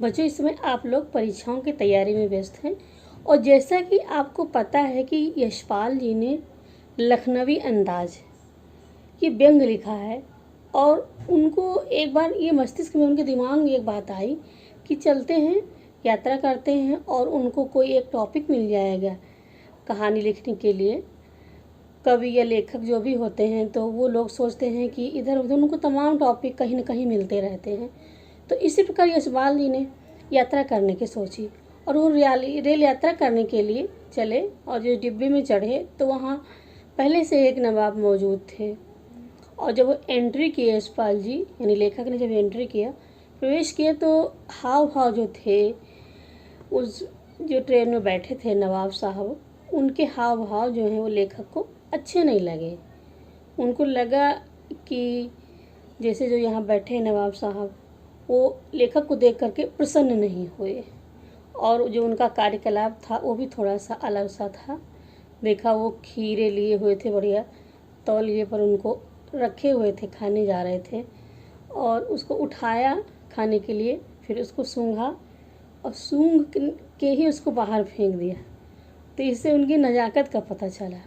बच्चों, इस समय आप लोग परीक्षाओं की तैयारी में व्यस्त हैं और जैसा कि आपको पता है कि यशपाल जी ने लखनवी अंदाज ये व्यंग लिखा है और उनको एक बार ये मस्तिष्क में, उनके दिमाग में एक बात आई कि चलते हैं, यात्रा करते हैं और उनको कोई एक टॉपिक मिल जाएगा कहानी लिखने के लिए। कवि या लेखक जो भी होते हैं तो वो लोग सोचते हैं कि इधर उधर उनको तमाम टॉपिक कहीं ना कहीं मिलते रहते हैं। तो इसी प्रकार यशपाल जी ने यात्रा करने की सोची और वो रेल यात्रा करने के लिए चले और जो डिब्बे में चढ़े तो वहाँ पहले से एक नवाब मौजूद थे। और जब वो एंट्री किए, यशपाल जी यानी लेखक ने जब एंट्री किया, प्रवेश किया, तो हाव भाव जो थे उस जो ट्रेन में बैठे थे नवाब साहब, उनके हाव भाव जो हैं वो लेखक को अच्छे नहीं लगे। उनको लगा कि जैसे जो यहाँ बैठे हैं नवाब साहब, वो लेखक को देख करके प्रसन्न नहीं हुए और जो उनका कार्यकलाप था वो भी थोड़ा सा अलग सा था। देखा वो खीरे लिए हुए थे, बढ़िया तौलिए पर उनको रखे हुए थे, खाने जा रहे थे और उसको उठाया खाने के लिए, फिर उसको सूंघा और सूंघ के ही उसको बाहर फेंक दिया। तो इससे उनकी नज़ाकत का पता चला।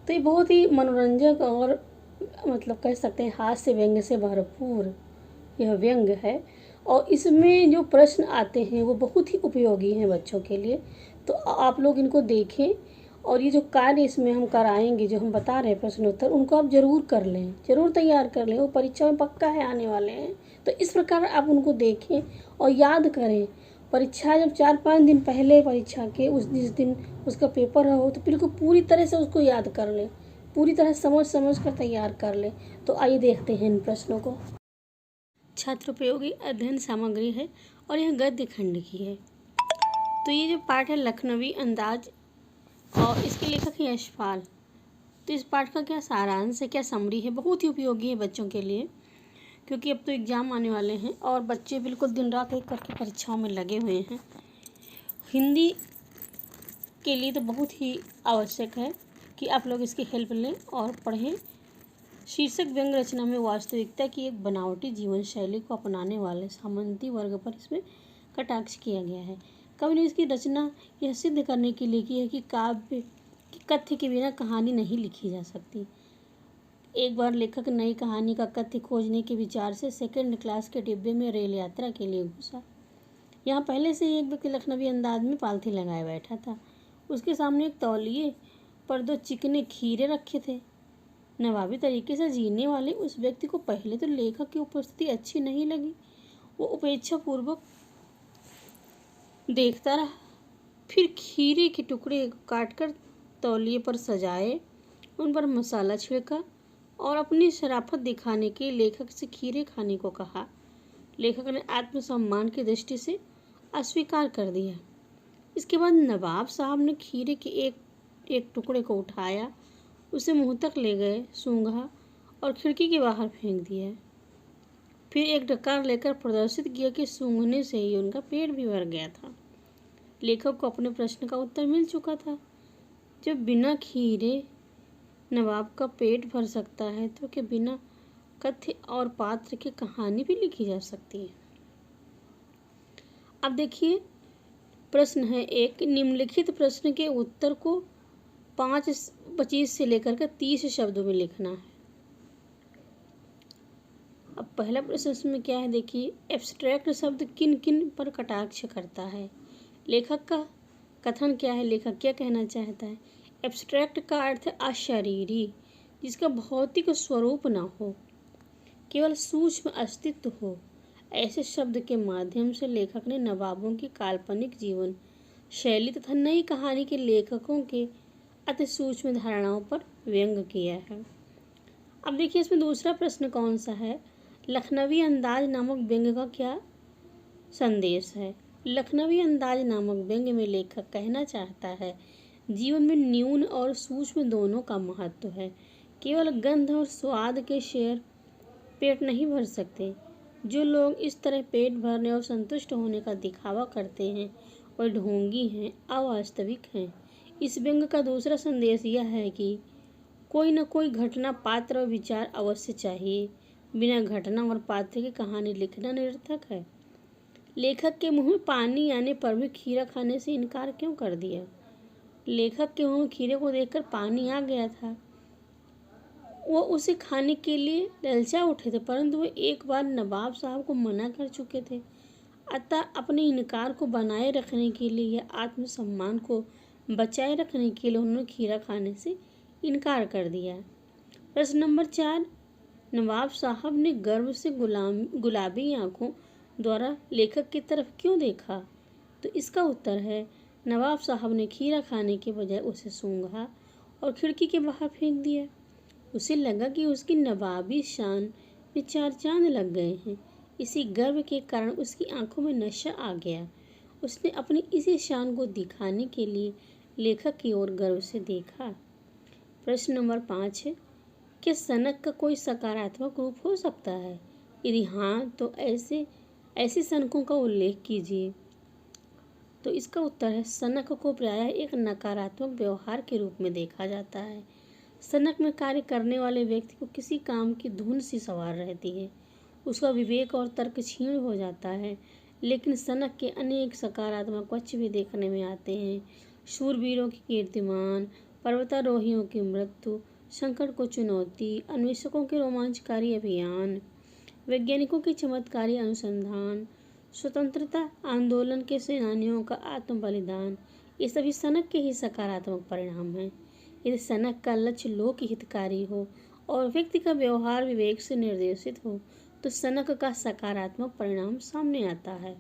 तो ये बहुत ही मनोरंजक और मतलब कह सकते हैं हास्य व्यंग से भरपूर यह व्यंग है और इसमें जो प्रश्न आते हैं वो बहुत ही उपयोगी हैं बच्चों के लिए। तो आप लोग इनको देखें और ये जो कार्य इसमें हम कराएंगे, जो हम बता रहे हैं प्रश्नोत्तर, उनको आप ज़रूर कर लें, ज़रूर तैयार कर लें, वो परीक्षा में पक्का है आने वाले हैं। तो इस प्रकार आप उनको देखें और याद करें। परीक्षा जब 4-5 दिन पहले परीक्षा के उस जिस दिन उसका पेपर हो तो बिल्कुल पूरी तरह से उसको याद कर लें, पूरी तरह समझ समझ कर तैयार कर लें। तो आइए देखते हैं इन प्रश्नों को। छात्र उपयोगी अध्ययन सामग्री है और यह गद्य खंड की है। तो ये जो पाठ है लखनवी अंदाज और इसके लेखक है यशपाल। तो इस पाठ का क्या सारांश है, क्या समरी है, बहुत ही उपयोगी है बच्चों के लिए, क्योंकि अब तो एग्ज़ाम आने वाले हैं और बच्चे बिल्कुल दिन रात एक करके परीक्षाओं में लगे हुए हैं। हिंदी के लिए तो बहुत ही आवश्यक है कि आप लोग इसकी हेल्प लें और पढ़ें। शीर्षक व्यंग रचना में वास्तविकता की एक बनावटी जीवन शैली को अपनाने वाले सामंती वर्ग पर इसमें कटाक्ष किया गया है। कवि ने इसकी रचना यह सिद्ध करने के लिए की है कि काव्य की कथ्य के बिना कहानी नहीं लिखी जा सकती। एक बार लेखक नई कहानी का कथ्य खोजने के विचार से सेकंड क्लास के डिब्बे में रेल यात्रा के लिए घुसा। यहाँ पहले से ही एक व्यक्ति लखनवी अंदाज में पालथी लगाए बैठा था। उसके सामने एक तौलिए पर 2 चिकने खीरे रखे थे। नवाबी तरीके से जीने वाले उस व्यक्ति को पहले तो लेखक की उपस्थिति अच्छी नहीं लगी। वो उपेक्षा पूर्वक देखता रहा, फिर खीरे के टुकड़े काटकर तौलिए पर सजाए, उन पर मसाला छिड़का और अपनी शराफत दिखाने के लेखक से खीरे खाने को कहा। लेखक ने आत्मसम्मान की दृष्टि से अस्वीकार कर दिया। इसके बाद नवाब साहब ने खीरे के एक टुकड़े को उठाया, उसे मुंह तक ले गए, सूंघा और खिड़की के बाहर फेंक दिया। फिर एक डकार लेकर प्रदर्शित किया कि सूंघने से ही उनका पेट भी भर गया था। लेखक को अपने प्रश्न का उत्तर मिल चुका था। जब बिना खीरे नवाब का पेट भर सकता है तो क्या बिना कथ्य और पात्र की कहानी भी लिखी जा सकती है। अब देखिए प्रश्न है एक, निम्नलिखित प्रश्न के उत्तर को 25 से लेकर के 30 शब्दों में लिखना है। अब पहला प्रश्न इसमें क्या है, देखिए एब्स्ट्रैक्ट शब्द किन किन पर कटाक्ष करता है। लेखक का कथन क्या है, लेखक क्या कहना चाहता है। एब्स्ट्रैक्ट का अर्थ है अशरीरी, जिसका भौतिक स्वरूप न हो, केवल सूक्ष्म अस्तित्व हो। ऐसे शब्द के माध्यम से लेखक ने नवाबों की काल्पनिक जीवन शैली तथा नई कहानी के लेखकों के अति सूक्ष्म धारणाओं पर व्यंग किया है। अब देखिए इसमें दूसरा प्रश्न कौन सा है, लखनवी अंदाज नामक व्यंग का क्या संदेश है। लखनवी अंदाज नामक व्यंग में लेखक कहना चाहता है जीवन में न्यून और सूक्ष्म दोनों का महत्व है। केवल गंध और स्वाद के शेर पेट नहीं भर सकते। जो लोग इस तरह पेट भरने और संतुष्ट होने का दिखावा करते हैं वह ढोंगी हैं, अवास्तविक हैं। इस व्यंग का दूसरा संदेश यह है कि कोई न कोई घटना, पात्र और विचार अवश्य चाहिए। बिना घटना और पात्र की कहानी लिखना निरर्थक है। लेखक के मुंह में पानी आने पर भी खीरा खाने से इनकार क्यों कर दिया? लेखक के मुंह में खीरे को देखकर पानी आ गया था। वो उसे खाने के लिए ललचा उठे थे, परंतु वो एक बार नवाब साहब को मना कर चुके थे। अतः अपने इनकार को बनाए रखने के लिए या आत्मसम्मान को बचाए रखने के लिए उन्होंने खीरा खाने से इनकार कर दिया। प्रश्न नंबर 4, नवाब साहब ने गर्व से गुलाबी आंखों द्वारा लेखक की तरफ क्यों देखा? तो इसका उत्तर है, नवाब साहब ने खीरा खाने के बजाय उसे सूंघा और खिड़की के बाहर फेंक दिया। उसे लगा कि उसकी नवाबी शान में 4 चांद लग गए हैं। इसी गर्व के कारण उसकी आंखों में नशा आ गया। उसने अपनी इसी शान को दिखाने के लिए लेखक की ओर गर्व से देखा। प्रश्न नंबर 5 है, क्या सनक का कोई सकारात्मक रूप हो सकता है? यदि हाँ, तो ऐसे सनकों का उल्लेख कीजिए। तो इसका उत्तर है, सनक को प्रायः एक नकारात्मक व्यवहार के रूप में देखा जाता है। सनक में कार्य करने वाले व्यक्ति को किसी काम की धुन सी सवार रहती है। उसका विवेक और तर्क क्षीण हो जाता है। लेकिन सनक के अनेक सकारात्मक पक्ष भी देखने में आते हैं। शूरवीरों की कीर्तिमान, पर्वतारोहियों की मृत्यु, संकट को चुनौती, अन्वेषकों के रोमांचकारी अभियान, वैज्ञानिकों के चमत्कारी अनुसंधान, स्वतंत्रता आंदोलन के सेनानियों का आत्म बलिदान, ये सभी सनक के ही सकारात्मक परिणाम हैं। यदि सनक का लक्ष्य लोक हितकारी हो और व्यक्ति का व्यवहार विवेक से निर्देशित हो, तो सनक का सकारात्मक परिणाम सामने आता है।